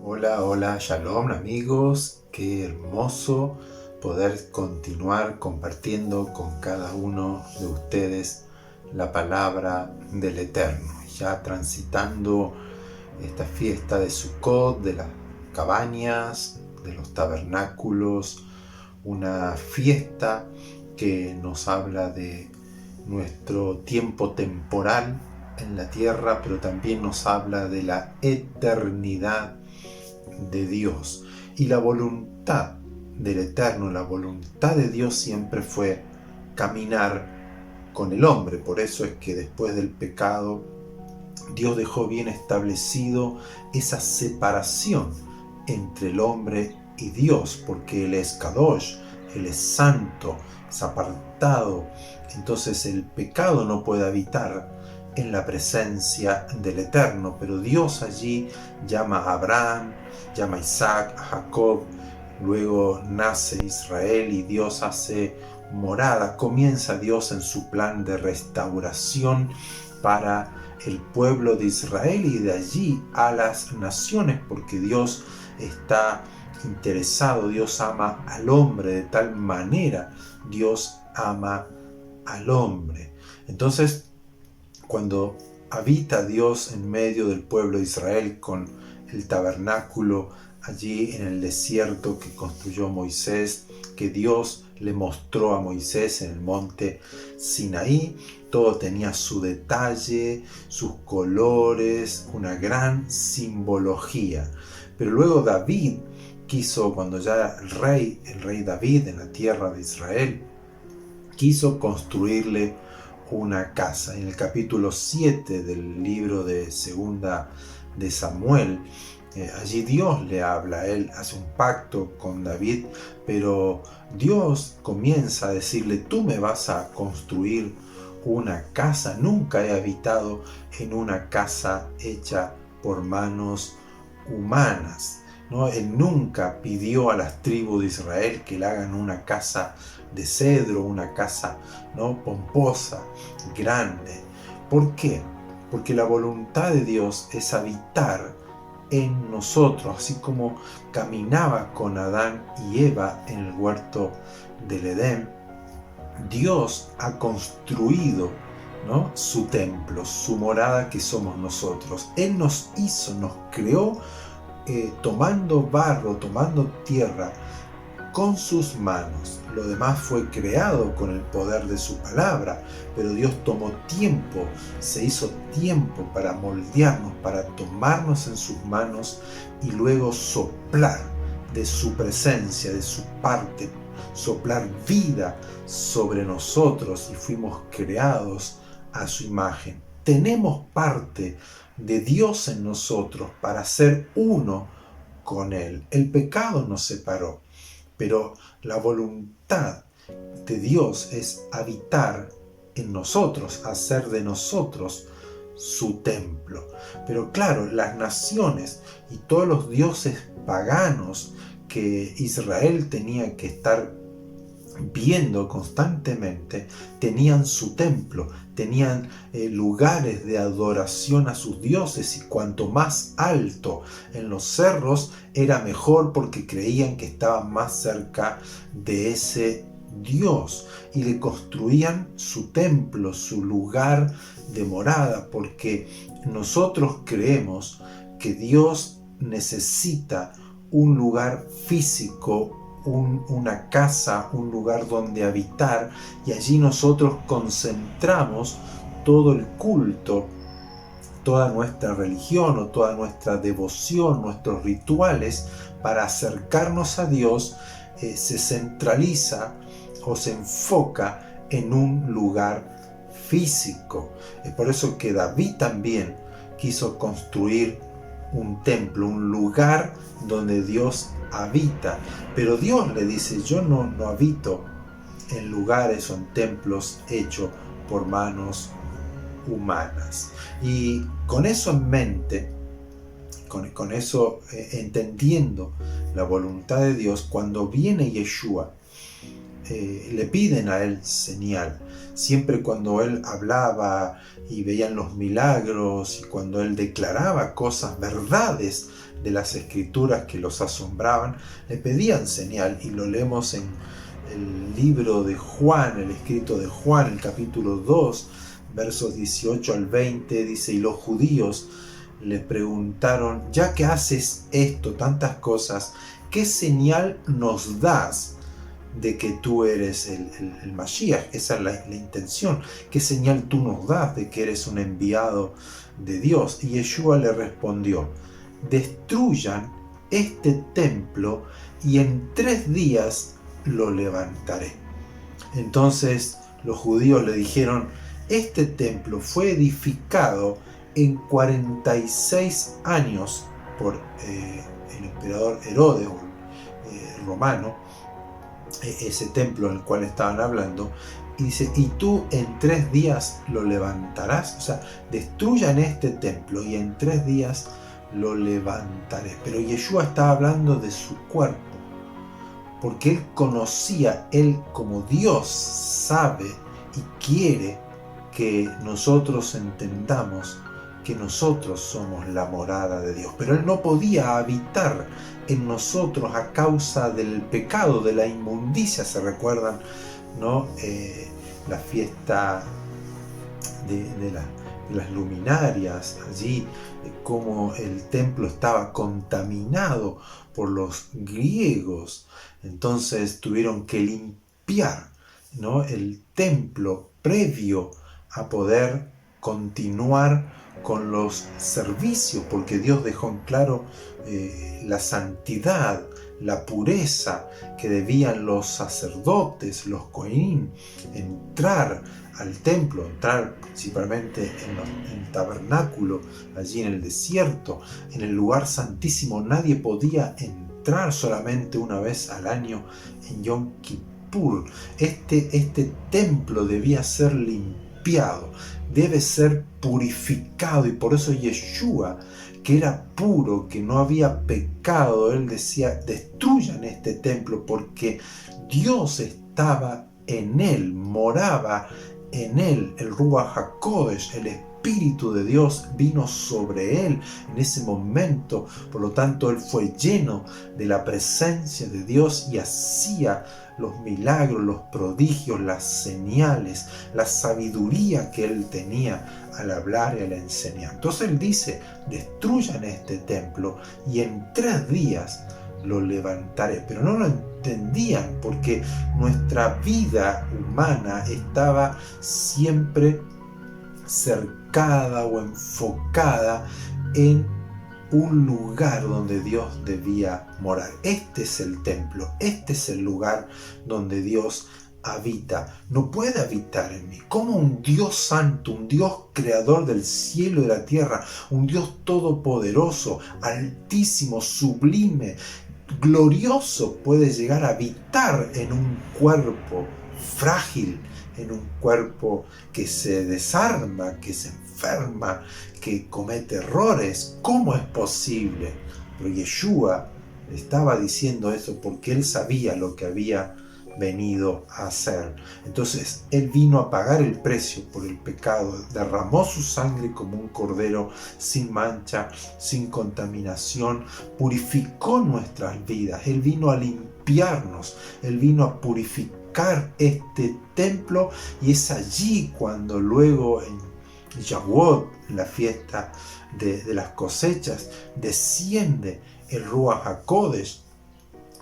Hola, hola, shalom amigos, qué hermoso poder continuar compartiendo con cada uno de ustedes la palabra del Eterno, ya transitando esta fiesta de Sukkot, de las cabañas, de los tabernáculos, una fiesta que nos habla de nuestro tiempo temporal en la tierra, pero también nos habla de la eternidad de Dios. Y la voluntad del Eterno, la voluntad de Dios siempre fue caminar con el hombre. Por eso es que después del pecado Dios dejó bien establecido esa separación entre el hombre y Dios, porque Él es Kadosh, Él es santo, es apartado. Entonces el pecado no puede habitar en la presencia del Eterno, pero Dios allí llama a Abraham, llama a Isaac, a Jacob, luego nace Israel y Dios hace morada. Comienza Dios en su plan de restauración para el pueblo de Israel y de allí a las naciones, porque Dios está interesado, Dios ama al hombre de tal manera, Dios ama al hombre. Entonces, cuando habita Dios en medio del pueblo de Israel con el tabernáculo allí en el desierto que construyó Moisés, que Dios le mostró a Moisés en el monte Sinaí, todo tenía su detalle, sus colores, una gran simbología. Pero luego David quiso, cuando ya el rey David en la tierra de Israel, quiso construirle una casa. En el capítulo 7 del libro de Segunda de Samuel, allí Dios le habla, él hace un pacto con David, pero Dios comienza a decirle: tú me vas a construir una casa, nunca he habitado en una casa hecha por manos humanas. ¿No? Él nunca pidió a las tribus de Israel que le hagan una casa de cedro, una casa, ¿no?, pomposa, grande. ¿Por qué? Porque la voluntad de Dios es habitar en nosotros, así como caminaba con Adán y Eva en el huerto del Edén. Dios ha construido, ¿no?, su templo, su morada, que somos nosotros. Él nos hizo, nos creó tomando barro, tomando tierra con sus manos. Lo demás fue creado con el poder de su palabra, pero Dios tomó tiempo, se hizo tiempo para moldearnos, para tomarnos en sus manos y luego soplar de su presencia, de su parte, soplar vida sobre nosotros, y fuimos creados a su imagen. Tenemos parte de Dios en nosotros para ser uno con Él. El pecado nos separó, pero la voluntad de Dios es habitar en nosotros, hacer de nosotros su templo. Pero claro, las naciones y todos los dioses paganos que Israel tenía que estar viendo constantemente, tenían su templo, tenían lugares de adoración a sus dioses, y cuanto más alto en los cerros era mejor, porque creían que estaban más cerca de ese Dios, y le construían su templo, su lugar de morada, porque nosotros creemos que Dios necesita un lugar físico, una casa, un lugar donde habitar, y allí nosotros concentramos todo el culto, toda nuestra religión o toda nuestra devoción, nuestros rituales para acercarnos a Dios. Se centraliza o se enfoca en un lugar físico. Es por eso que David también quiso construir un templo, un lugar donde Dios habita. Pero Dios le dice: yo no habito en lugares o en templos hechos por manos humanas. Y con eso en mente, con eso entendiendo la voluntad de Dios, cuando viene Yeshua, le piden a él señal. Siempre cuando él hablaba y veían los milagros, y cuando él declaraba cosas, verdades de las escrituras que los asombraban, le pedían señal, y lo leemos en el libro de Juan, el escrito de Juan, el capítulo 2, versos 18 al 20, dice: y los judíos le preguntaron: ya que haces esto, tantas cosas, ¿qué señal nos das de que tú eres el Mashiach? Esa es la intención. ¿Qué señal tú nos das de que eres un enviado de Dios? Y Yeshua le respondió: destruyan este templo y en 3 días lo levantaré. Entonces los judíos le dijeron: este templo fue edificado en 46 años por el emperador Herodes romano, ese templo en el cual estaban hablando, y dice: y tú en 3 días lo levantarás. O sea, destruyan este templo y en 3 días lo levantaré. Pero Yeshua estaba hablando de su cuerpo, porque él conocía, él como Dios sabe y quiere que nosotros entendamos que nosotros somos la morada de Dios. Pero él no podía habitar en nosotros a causa del pecado, de la inmundicia. ¿Se recuerdan, no? La fiesta de las luminarias, allí como el templo estaba contaminado por los griegos. Entonces tuvieron que limpiar, ¿no?, el templo previo a poder continuar con los servicios, porque Dios dejó en claro la santidad, la pureza que debían los sacerdotes, los Kohanim, entrar al templo, entrar principalmente en el tabernáculo, allí en el desierto, en el lugar santísimo. Nadie podía entrar, solamente una vez al año en Yom Kippur. Este templo debía ser limpiado, debe ser purificado, y por eso Yeshua, que era puro, que no había pecado, él decía: destruyan este templo, porque Dios estaba en él, moraba en él, el Ruach HaKodesh, el Espíritu de Dios vino sobre él en ese momento. Por lo tanto, él fue lleno de la presencia de Dios y hacía los milagros, los prodigios, las señales, la sabiduría que él tenía al hablar y al enseñar. Entonces él dice: destruyan este templo y en 3 días lo levantaré. Pero no lo entendían, porque nuestra vida humana estaba siempre cercada o enfocada en un lugar donde Dios debía morar. Este es el templo, este es el lugar donde Dios habita. No puede habitar en mí. Como un Dios santo, un Dios creador del cielo y de la tierra, un Dios todopoderoso, altísimo, sublime, glorioso, puede llegar a habitar en un cuerpo frágil, en un cuerpo que se desarma, que se enferma, que comete errores? ¿Cómo es posible? Pero Yeshua estaba diciendo eso porque él sabía lo que había venido a hacer. Entonces él vino a pagar el precio por el pecado, derramó su sangre como un cordero sin mancha, sin contaminación, purificó nuestras vidas. Él vino a limpiarnos, él vino a purificar este templo, y es allí cuando luego en Shavuot, la fiesta de las cosechas, desciende el Ruach HaKodesh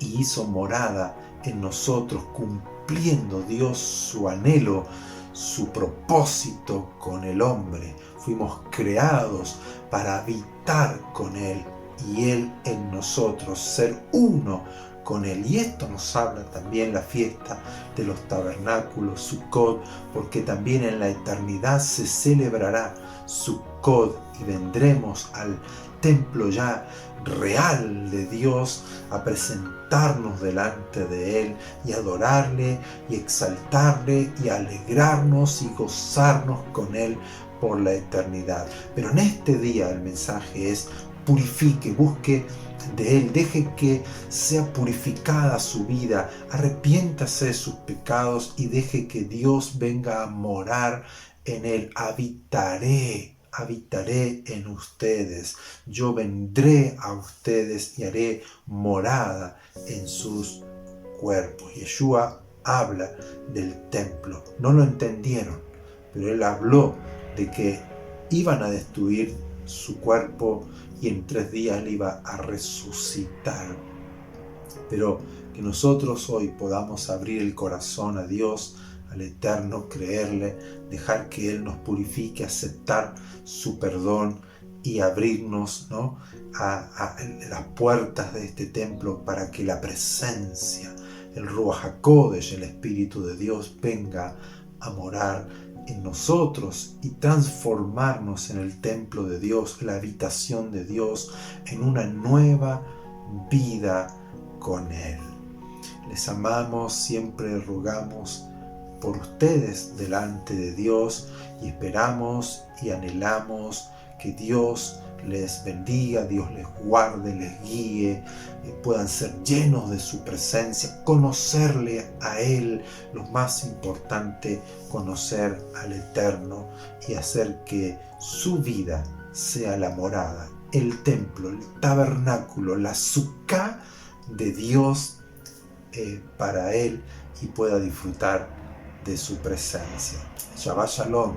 y hizo morada en nosotros, cumpliendo Dios su anhelo, su propósito con el hombre. Fuimos creados para habitar con Él y Él en nosotros, ser uno con Él. Y esto nos habla también la fiesta de los tabernáculos, Sukkot, porque también en la eternidad se celebrará Sukkot y vendremos al templo ya real de Dios a presentarnos delante de Él y adorarle y exaltarle y alegrarnos y gozarnos con Él por la eternidad. Pero en este día el mensaje es: purifique, busque de Él, deje que sea purificada su vida, arrepiéntase de sus pecados y deje que Dios venga a morar en Él. Habitaré habitaré en ustedes, yo vendré a ustedes y haré morada en sus cuerpos. Yeshua habla del templo. No lo entendieron, pero él habló de que iban a destruir su cuerpo y en 3 días le iba a resucitar. Pero que nosotros hoy podamos abrir el corazón a Dios, al Eterno, creerle, dejar que Él nos purifique, aceptar su perdón y abrirnos, ¿no?, a las puertas de este templo para que la presencia, el Ruach HaKodesh, el Espíritu de Dios, venga a morar en nosotros y transformarnos en el templo de Dios, la habitación de Dios, en una nueva vida con Él. Les amamos, siempre rogamos por ustedes delante de Dios y esperamos y anhelamos que Dios les bendiga, Dios les guarde, les guíe, puedan ser llenos de su presencia, conocerle a Él, lo más importante, conocer al Eterno y hacer que su vida sea la morada, el templo, el tabernáculo, la sukkah de Dios para Él y pueda disfrutar de su presencia. Shabbat Shalom.